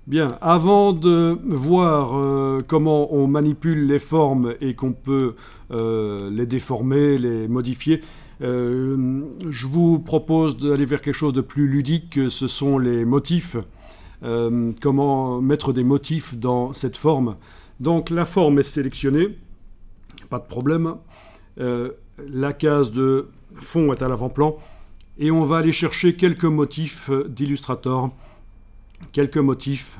Bien, avant de voir comment on manipule les formes et qu'on peut les déformer, les modifier, je vous propose d'aller vers quelque chose de plus ludique, ce sont les motifs. Comment mettre des motifs dans cette forme. Donc la forme est sélectionnée, pas de problème. La case de fond est à l'avant-plan et on va aller chercher quelques motifs d'Illustrator, quelques motifs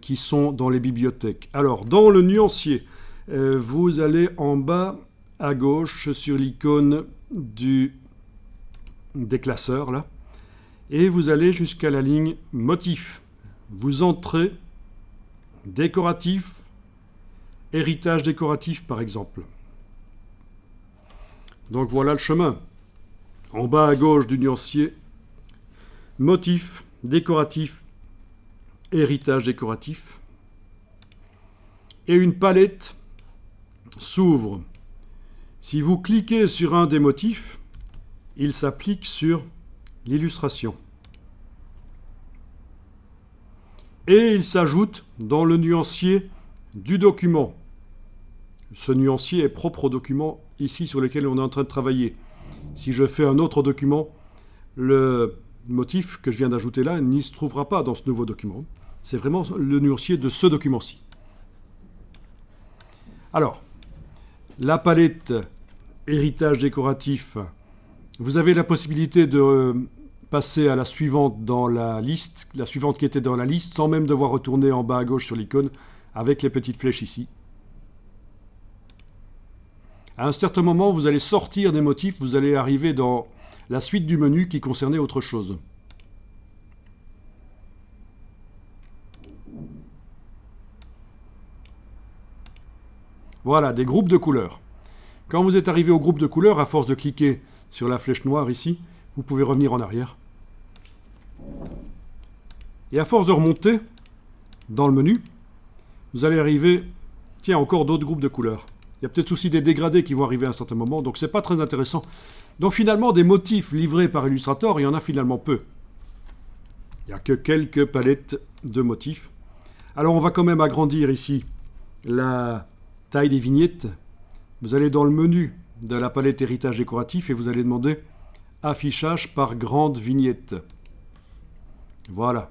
qui sont dans les bibliothèques. Alors, dans le nuancier, vous allez en bas à gauche sur l'icône des classeurs, là, et vous allez jusqu'à la ligne motif. Vous entrez décoratif, héritage décoratif par exemple. Donc voilà le chemin. En bas à gauche du nuancier, motif, décoratif, héritage décoratif. Et une palette s'ouvre. Si vous cliquez sur un des motifs, il s'applique sur l'illustration. Et il s'ajoute dans le nuancier du document. Ce nuancier est propre au document ici sur lequel on est en train de travailler. Si je fais un autre document, le motif que je viens d'ajouter là n'y se trouvera pas dans ce nouveau document. C'est vraiment le nuancier de ce document-ci. Alors, la palette héritage décoratif, vous avez la possibilité de passer à la suivante dans la liste, la suivante qui était dans la liste, sans même devoir retourner en bas à gauche sur l'icône, avec les petites flèches ici. À un certain moment, vous allez sortir des motifs, vous allez arriver dans la suite du menu qui concernait autre chose. Voilà, des groupes de couleurs. Quand vous êtes arrivé au groupe de couleurs, à force de cliquer sur la flèche noire ici, vous pouvez revenir en arrière. Et à force de remonter dans le menu, vous allez arriver, tiens, encore d'autres groupes de couleurs. Il y a peut-être aussi des dégradés qui vont arriver à un certain moment, donc c'est pas très intéressant. Donc finalement, des motifs livrés par Illustrator, il y en a finalement peu. Il n'y a que quelques palettes de motifs. Alors on va quand même agrandir ici la taille des vignettes. Vous allez dans le menu de la palette héritage décoratif et vous allez demander affichage par grande vignette. Voilà,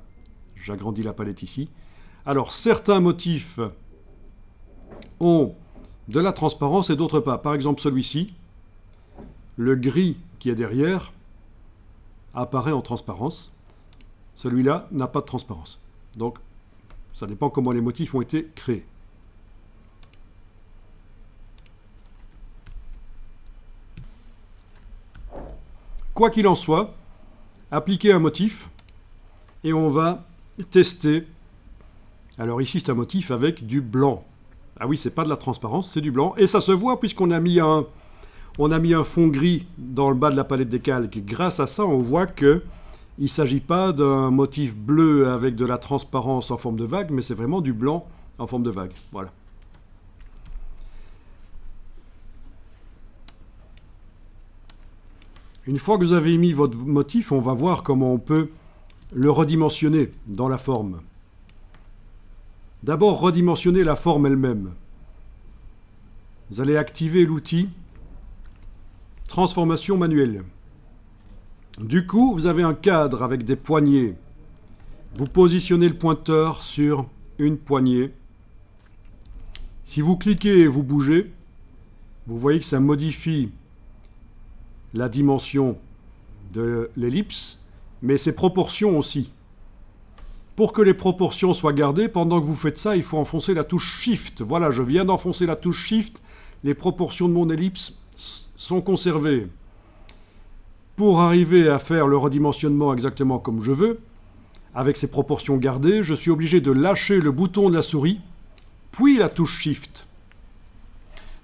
j'agrandis la palette ici. Alors certains motifs ont de la transparence et d'autres pas. Par exemple celui-ci, le gris qui est derrière apparaît en transparence. Celui-là n'a pas de transparence. Donc ça dépend comment les motifs ont été créés. Quoi qu'il en soit, appliquez un motif et on va tester. Alors ici c'est un motif avec du blanc. Ah oui, c'est pas de la transparence, c'est du blanc. Et ça se voit puisqu'on a mis un fond gris dans le bas de la palette des calques. Grâce à ça, on voit qu'il ne s'agit pas d'un motif bleu avec de la transparence en forme de vague, mais c'est vraiment du blanc en forme de vague. Voilà. Une fois que vous avez mis votre motif, on va voir comment on peut le redimensionner dans la forme. D'abord, redimensionner la forme elle-même. Vous allez activer l'outil Transformation manuelle. Du coup, vous avez un cadre avec des poignées. Vous positionnez le pointeur sur une poignée. Si vous cliquez et vous bougez, vous voyez que ça modifie la dimension de l'ellipse, mais ses proportions aussi. Pour que les proportions soient gardées, pendant que vous faites ça, il faut enfoncer la touche Shift. Voilà, je viens d'enfoncer la touche Shift. Les proportions de mon ellipse sont conservées. Pour arriver à faire le redimensionnement exactement comme je veux, avec ces proportions gardées, je suis obligé de lâcher le bouton de la souris, puis la touche Shift.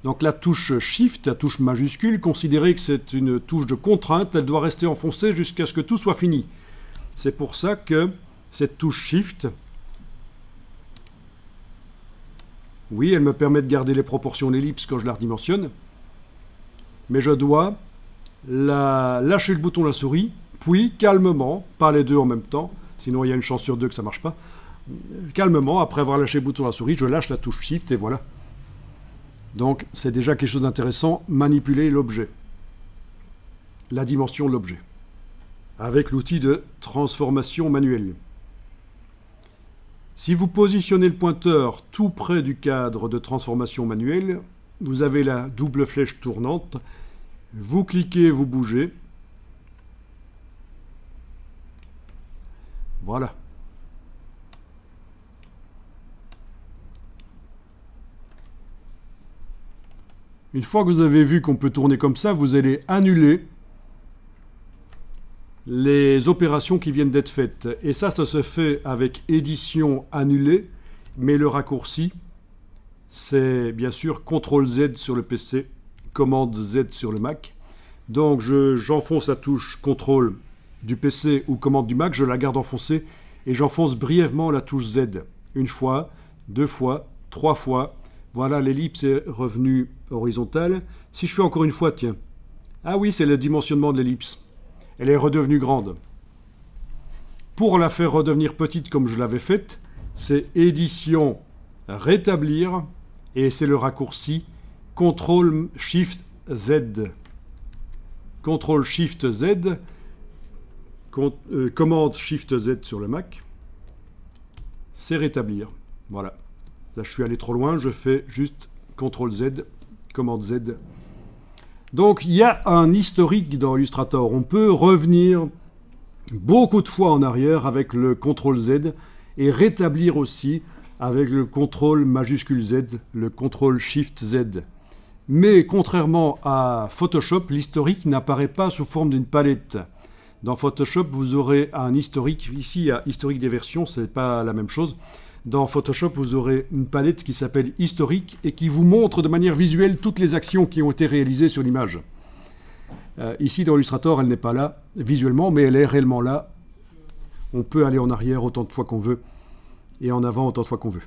Donc la touche Shift, la touche majuscule, considérez que c'est une touche de contrainte, elle doit rester enfoncée jusqu'à ce que tout soit fini. C'est pour ça que cette touche Shift, oui, elle me permet de garder les proportions de l'ellipse quand je la redimensionne, mais je dois lâcher le bouton de la souris, puis calmement, pas les deux en même temps, sinon il y a une chance sur deux que ça ne marche pas, calmement, après avoir lâché le bouton à la souris, je lâche la touche Shift et voilà. Donc c'est déjà quelque chose d'intéressant, manipuler l'objet, la dimension de l'objet, avec l'outil de transformation manuelle. Si vous positionnez le pointeur tout près du cadre de transformation manuelle, vous avez la double flèche tournante, vous cliquez, vous bougez. Voilà. Une fois que vous avez vu qu'on peut tourner comme ça, vous allez annuler les opérations qui viennent d'être faites. Et ça se fait avec édition annulée, mais le raccourci, c'est bien sûr CTRL Z sur le PC, commande Z sur le Mac. Donc j'enfonce la touche CTRL du PC ou commande du Mac, je la garde enfoncée et j'enfonce brièvement la touche Z. Une fois, deux fois, trois fois. Voilà, l'ellipse est revenue horizontale. Si je fais encore une fois, tiens. Ah oui, c'est le dimensionnement de l'ellipse. Elle est redevenue grande. Pour la faire redevenir petite comme je l'avais faite, c'est édition rétablir et c'est le raccourci CTRL SHIFT Z. CTRL SHIFT Z, commande SHIFT Z sur le Mac, c'est rétablir. Voilà. Là, je suis allé trop loin, je fais juste CTRL Z, commande Z. Donc, il y a un historique dans Illustrator. On peut revenir beaucoup de fois en arrière avec le CTRL Z et rétablir aussi avec le CTRL majuscule Z, le CTRL SHIFT Z. Mais contrairement à Photoshop, l'historique n'apparaît pas sous forme d'une palette. Dans Photoshop, vous aurez un historique. Ici, il y a historique des versions, ce n'est pas la même chose. Dans Photoshop, vous aurez une palette qui s'appelle historique et qui vous montre de manière visuelle toutes les actions qui ont été réalisées sur l'image. Ici, dans Illustrator, elle n'est pas là visuellement, mais elle est réellement là. On peut aller en arrière autant de fois qu'on veut et en avant autant de fois qu'on veut.